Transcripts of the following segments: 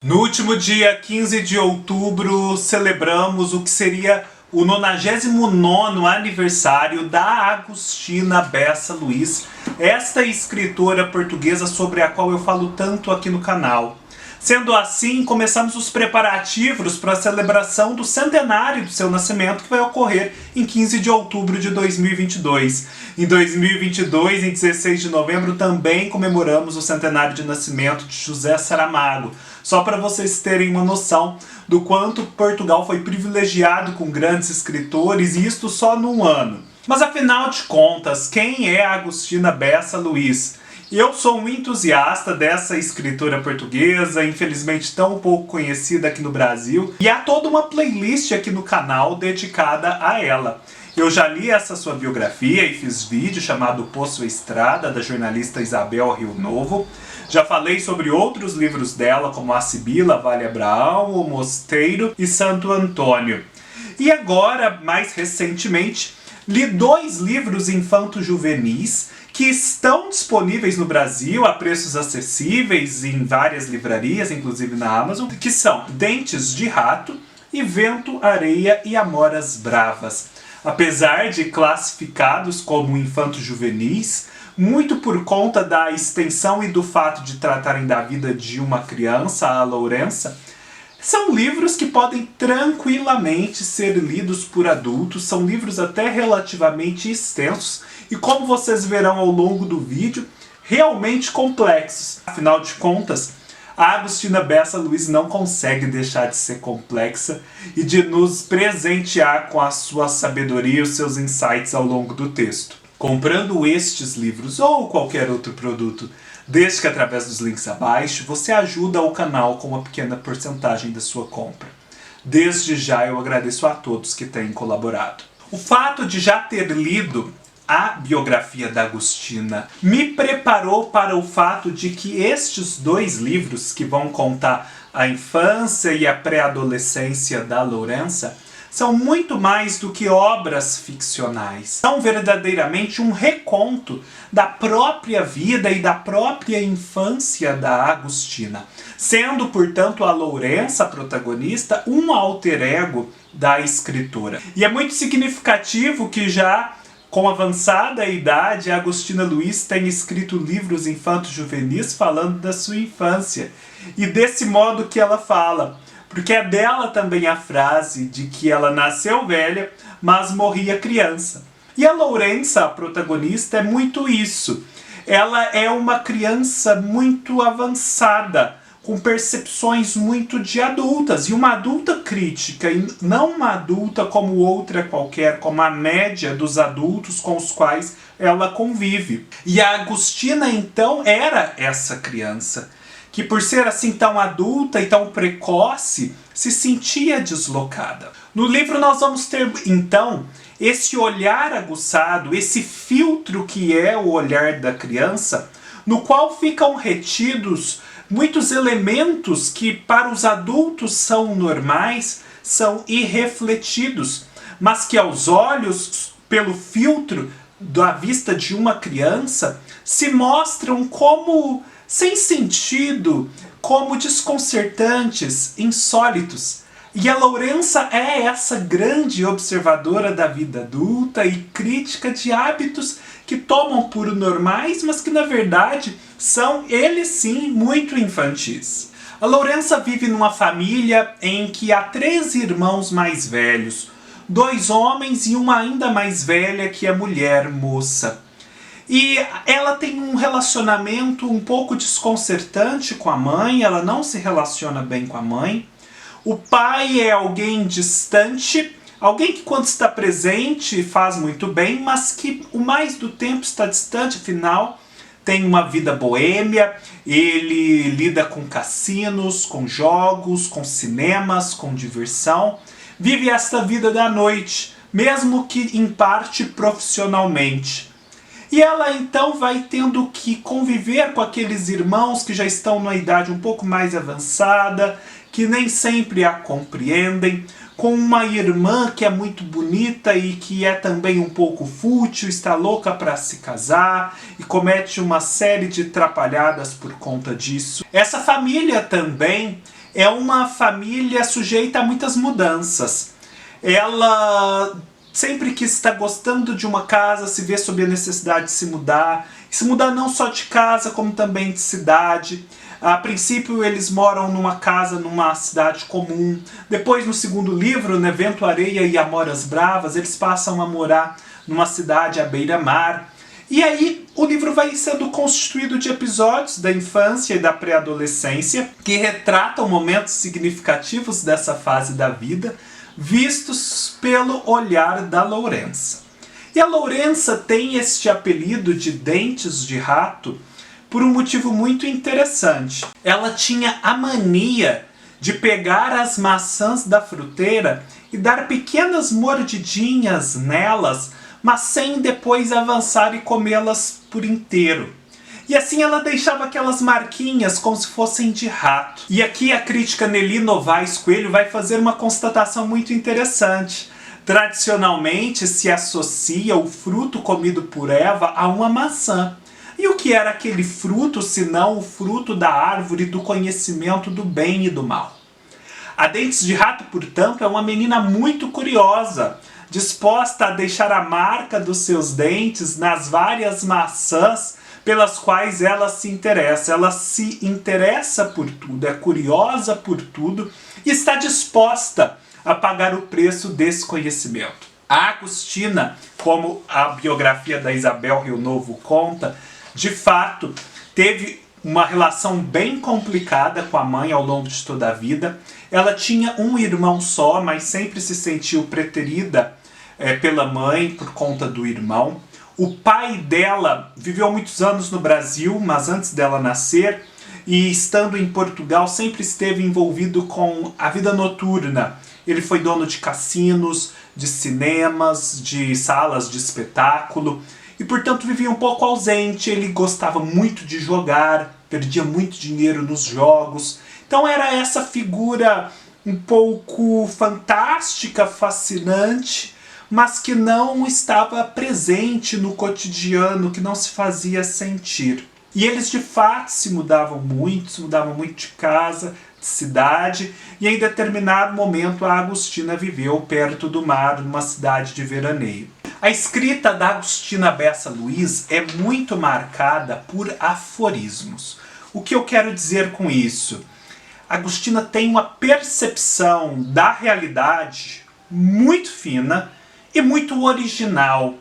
No último dia 15 de outubro, celebramos o que seria o 99º aniversário da Agostina Bessa Luiz, esta escritora portuguesa sobre a qual eu falo tanto aqui no canal. Sendo assim, começamos os preparativos para a celebração do centenário do seu nascimento, que vai ocorrer em 15 de outubro de 2022. Em 2022, em 16 de novembro, também comemoramos o centenário de nascimento de José Saramago. Só para vocês terem uma noção do quanto Portugal foi privilegiado com grandes escritores, e isto só num ano. Mas afinal de contas, quem é Agostina Bessa Luiz? Eu sou um entusiasta dessa escritora portuguesa, infelizmente tão pouco conhecida aqui no Brasil, e há toda uma playlist aqui no canal dedicada a ela. Eu já li essa sua biografia e fiz vídeo chamado Poço Estrada, da jornalista Isabel Rio Novo. Já falei sobre outros livros dela, como A Sibila, Vale Abraão, O Mosteiro e Santo Antônio. E agora, mais recentemente, li 2 livros infanto-juvenis que estão disponíveis no Brasil a preços acessíveis em várias livrarias, inclusive na Amazon, que são Dentes de Rato e Vento, Areia e Amoras Bravas. Apesar de classificados como infanto-juvenis, muito por conta da extensão e do fato de tratarem da vida de uma criança, a Lourença, são livros que podem tranquilamente ser lidos por adultos, são livros até relativamente extensos e, como vocês verão ao longo do vídeo, realmente complexos. Afinal de contas, a Agostina Bessa Luiz não consegue deixar de ser complexa e de nos presentear com a sua sabedoria e os seus insights ao longo do texto. Comprando estes livros ou qualquer outro produto, desde que através dos links abaixo, você ajuda o canal com uma pequena porcentagem da sua compra. Desde já eu agradeço a todos que têm colaborado. O fato de já ter lido a biografia da Agostina me preparou para o fato de que estes 2 livros, que vão contar a infância e a pré-adolescência da Lourença, são muito mais do que obras ficcionais. São verdadeiramente um reconto da própria vida e da própria infância da Agostina, sendo, portanto, a Lourença, a protagonista, um alter ego da escritora. E é muito significativo que já com avançada idade, a Agostina Luiz tem escrito livros infanto-juvenis falando da sua infância. E desse modo que ela fala, porque é dela também a frase de que ela nasceu velha, mas morria criança. E a Lourença, a protagonista, é muito isso. Ela é uma criança muito avançada, com percepções muito de adultas, e uma adulta crítica, e não uma adulta como outra qualquer, como a média dos adultos com os quais ela convive. E a Agostina, então, era essa criança, que por ser assim tão adulta e tão precoce, se sentia deslocada. No livro nós vamos ter, então, esse olhar aguçado, esse filtro que é o olhar da criança, no qual ficam retidos muitos elementos que para os adultos são normais, são irrefletidos, mas que aos olhos, pelo filtro da vista de uma criança, se mostram como sem sentido, como desconcertantes, insólitos. E a Lourença é essa grande observadora da vida adulta e crítica de hábitos que tomam por normais, mas que na verdade são, eles sim, muito infantis. A Lourença vive numa família em que há 3 irmãos mais velhos, 2 homens e uma ainda mais velha que é mulher moça. E ela tem um relacionamento um pouco desconcertante com a mãe, ela não se relaciona bem com a mãe. O pai é alguém distante, alguém que quando está presente faz muito bem, mas que o mais do tempo está distante, afinal tem uma vida boêmia, ele lida com cassinos, com jogos, com cinemas, com diversão, vive esta vida da noite, mesmo que em parte profissionalmente. E ela então vai tendo que conviver com aqueles irmãos que já estão numa idade um pouco mais avançada, que nem sempre a compreendem, com uma irmã que é muito bonita e que é também um pouco fútil, está louca para se casar e comete uma série de trapalhadas por conta disso. Essa família também é uma família sujeita a muitas mudanças. Ela sempre que está gostando de uma casa se vê sob a necessidade de se mudar. E se mudar não só de casa, como também de cidade. A princípio eles moram numa casa numa cidade comum. Depois no segundo livro, né, Vento, Areia e Amoras Bravas, eles passam a morar numa cidade à beira-mar. E aí o livro vai sendo constituído de episódios da infância e da pré-adolescência que retratam momentos significativos dessa fase da vida, vistos pelo olhar da Lourença. E a Lourença tem este apelido de Dentes de Rato por um motivo muito interessante. Ela tinha a mania de pegar as maçãs da fruteira e dar pequenas mordidinhas nelas, mas sem depois avançar e comê-las por inteiro. E assim ela deixava aquelas marquinhas como se fossem de rato. E aqui a crítica Nelly Novaes Coelho vai fazer uma constatação muito interessante. Tradicionalmente se associa o fruto comido por Eva a uma maçã. E o que era aquele fruto, senão o fruto da árvore do conhecimento do bem e do mal? A Dentes de Rato, portanto, é uma menina muito curiosa, disposta a deixar a marca dos seus dentes nas várias maçãs pelas quais ela se interessa. Ela se interessa por tudo, é curiosa por tudo e está disposta a pagar o preço desse conhecimento. A Agostina, como a biografia da Isabel Rio Novo conta, de fato teve uma relação bem complicada com a mãe ao longo de toda a vida. Ela tinha um irmão só, mas sempre se sentiu preterida pela mãe por conta do irmão. O pai dela viveu muitos anos no Brasil, mas antes dela nascer, e estando em Portugal sempre esteve envolvido com a vida noturna. Ele foi dono de cassinos, de cinemas, de salas de espetáculo e, portanto, vivia um pouco ausente. Ele gostava muito de jogar, perdia muito dinheiro nos jogos. Então era essa figura um pouco fantástica, fascinante, mas que não estava presente no cotidiano, que não se fazia sentir. E eles de fato se mudavam muito de casa, de cidade, e em determinado momento a Agostina viveu perto do mar, numa cidade de veraneio. A escrita da Agostina Bessa Luiz é muito marcada por aforismos. O que eu quero dizer com isso? A Agostina tem uma percepção da realidade muito fina e muito original.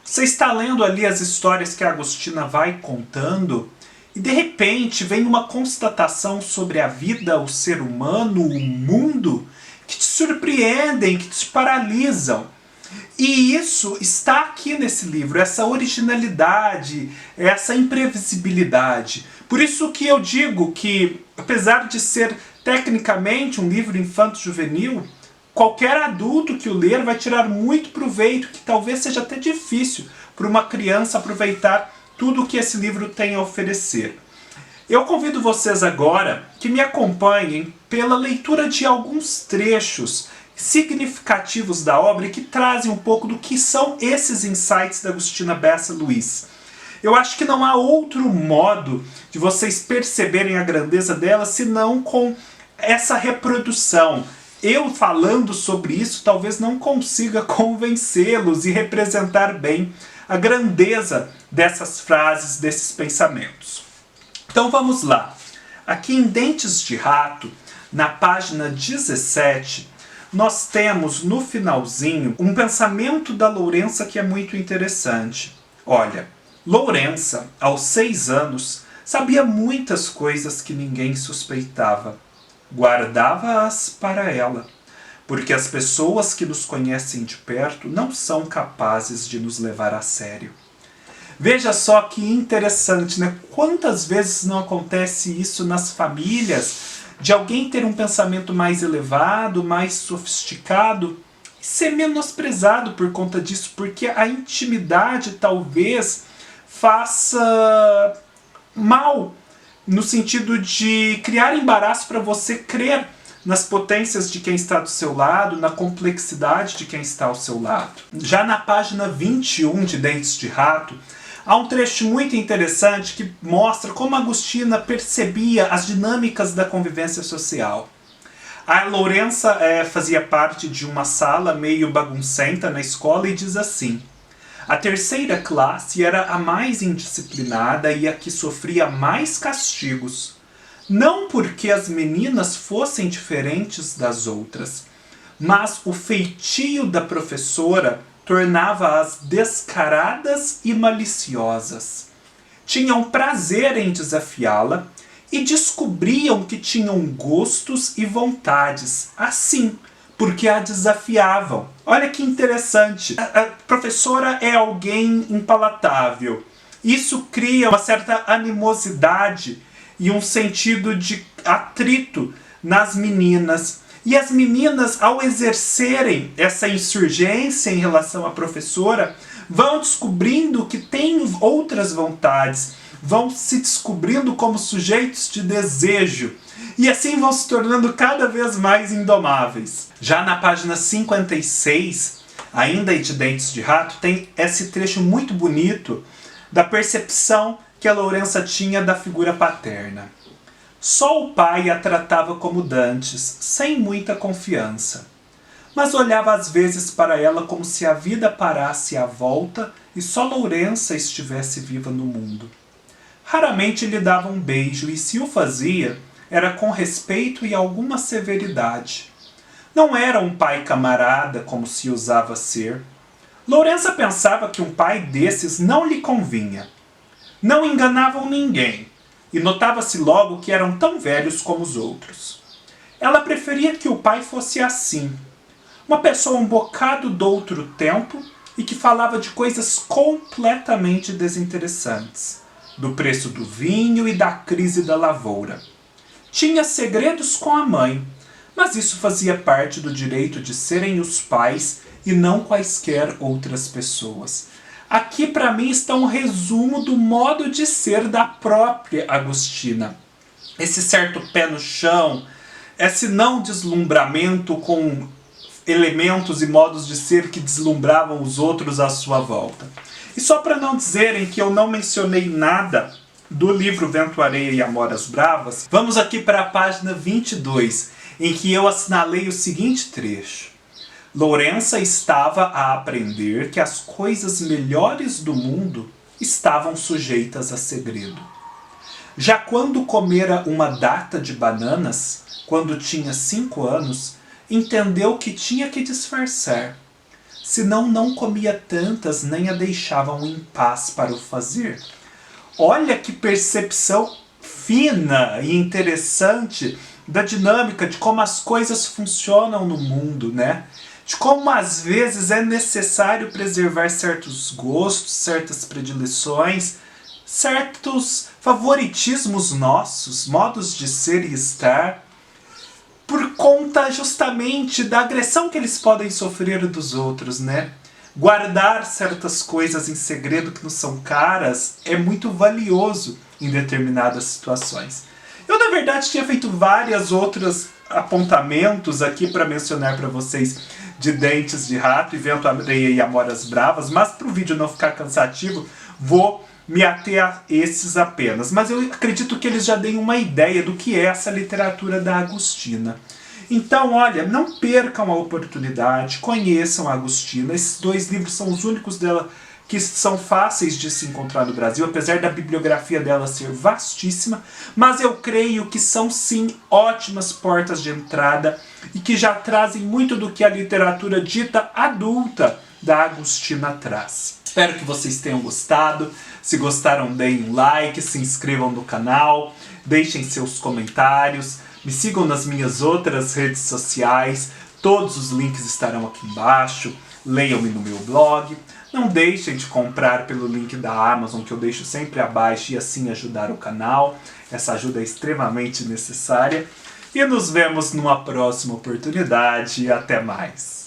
Você está lendo ali as histórias que a Agostina vai contando e de repente vem uma constatação sobre a vida, o ser humano, o mundo, que te surpreendem, que te paralisam. E isso está aqui nesse livro, essa originalidade, essa imprevisibilidade. Por isso que eu digo que, apesar de ser tecnicamente um livro infanto-juvenil, qualquer adulto que o ler vai tirar muito proveito, que talvez seja até difícil para uma criança aproveitar tudo o que esse livro tem a oferecer. Eu convido vocês agora que me acompanhem pela leitura de alguns trechos significativos da obra e que trazem um pouco do que são esses insights da Agostina Bessa Luiz. Eu acho que não há outro modo de vocês perceberem a grandeza dela senão com essa reprodução. Eu falando sobre isso talvez não consiga convencê-los e representar bem a grandeza dessas frases, desses pensamentos. Então vamos lá. Aqui em Dentes de Rato, na página 17, nós temos no finalzinho um pensamento da Lourença que é muito interessante. Olha, Lourença, aos 6 anos, sabia muitas coisas que ninguém suspeitava. Guardava-as para ela, porque as pessoas que nos conhecem de perto não são capazes de nos levar a sério. Veja só que interessante, né? Quantas vezes não acontece isso nas famílias, de alguém ter um pensamento mais elevado, mais sofisticado, e ser menosprezado por conta disso, porque a intimidade talvez faça mal, no sentido de criar embaraço para você crer nas potências de quem está do seu lado, na complexidade de quem está ao seu lado. Já na página 21 de Dentes de Rato, há um trecho muito interessante que mostra como Agostina percebia as dinâmicas da convivência social. A Lourença fazia parte de uma sala meio baguncenta na escola e diz assim: a terceira classe era a mais indisciplinada e a que sofria mais castigos. Não porque as meninas fossem diferentes das outras, mas o feitio da professora tornava-as descaradas e maliciosas. Tinham prazer em desafiá-la e descobriam que tinham gostos e vontades, assim, porque a desafiavam. Olha que interessante. A professora é alguém impalatável. Isso cria uma certa animosidade e um sentido de atrito nas meninas. E as meninas, ao exercerem essa insurgência em relação à professora, vão descobrindo que têm outras vontades, vão se descobrindo como sujeitos de desejo, e assim vão se tornando cada vez mais indomáveis. Já na página 56, ainda de Dentes de Rato, tem esse trecho muito bonito da percepção que a Lourença tinha da figura paterna. Só o pai a tratava como dantes, sem muita confiança. Mas olhava às vezes para ela como se a vida parasse à volta e só Lourença estivesse viva no mundo. Raramente lhe dava um beijo e, se o fazia, era com respeito e alguma severidade. Não era um pai camarada como se usava ser. Lourença pensava que um pai desses não lhe convinha. Não enganavam ninguém, e notava-se logo que eram tão velhos como os outros. Ela preferia que o pai fosse assim, uma pessoa um bocado do outro tempo e que falava de coisas completamente desinteressantes, do preço do vinho e da crise da lavoura. Tinha segredos com a mãe, mas isso fazia parte do direito de serem os pais e não quaisquer outras pessoas. Aqui para mim está um resumo do modo de ser da própria Agostina. Esse certo pé no chão, esse não deslumbramento com elementos e modos de ser que deslumbravam os outros à sua volta. E só para não dizerem que eu não mencionei nada do livro Vento, Areia e Amoras Bravas, vamos aqui para a página 22, em que eu assinalei o seguinte trecho. Lourença estava a aprender que as coisas melhores do mundo estavam sujeitas a segredo. Já quando comera uma data de bananas, quando tinha 5 anos, entendeu que tinha que disfarçar. Senão não comia tantas nem a deixavam em paz para o fazer. Olha que percepção fina e interessante da dinâmica de como as coisas funcionam no mundo, né? De como às vezes é necessário preservar certos gostos, certas predileções, certos favoritismos nossos, modos de ser e estar, por conta justamente da agressão que eles podem sofrer dos outros, né? Guardar certas coisas em segredo que nos são caras é muito valioso em determinadas situações. Eu, na verdade, tinha feito vários outros apontamentos aqui para mencionar para vocês de Dentes de Rato e Vento, Areia e Amoras Bravas, mas para o vídeo não ficar cansativo, vou me ater a esses apenas. Mas eu acredito que eles já deem uma ideia do que é essa literatura da Agostina. Então, olha, não percam a oportunidade, conheçam a Agostina. Esses 2 livros são os únicos dela que são fáceis de se encontrar no Brasil, apesar da bibliografia dela ser vastíssima, mas eu creio que são sim ótimas portas de entrada e que já trazem muito do que a literatura dita adulta da Agostina traz. Espero que vocês tenham gostado. Se gostaram, deem um like, se inscrevam no canal, deixem seus comentários, me sigam nas minhas outras redes sociais, todos os links estarão aqui embaixo, leiam-me no meu blog. Não deixem de comprar pelo link da Amazon, que eu deixo sempre abaixo, e assim ajudar o canal. Essa ajuda é extremamente necessária. E nos vemos numa próxima oportunidade. Até mais!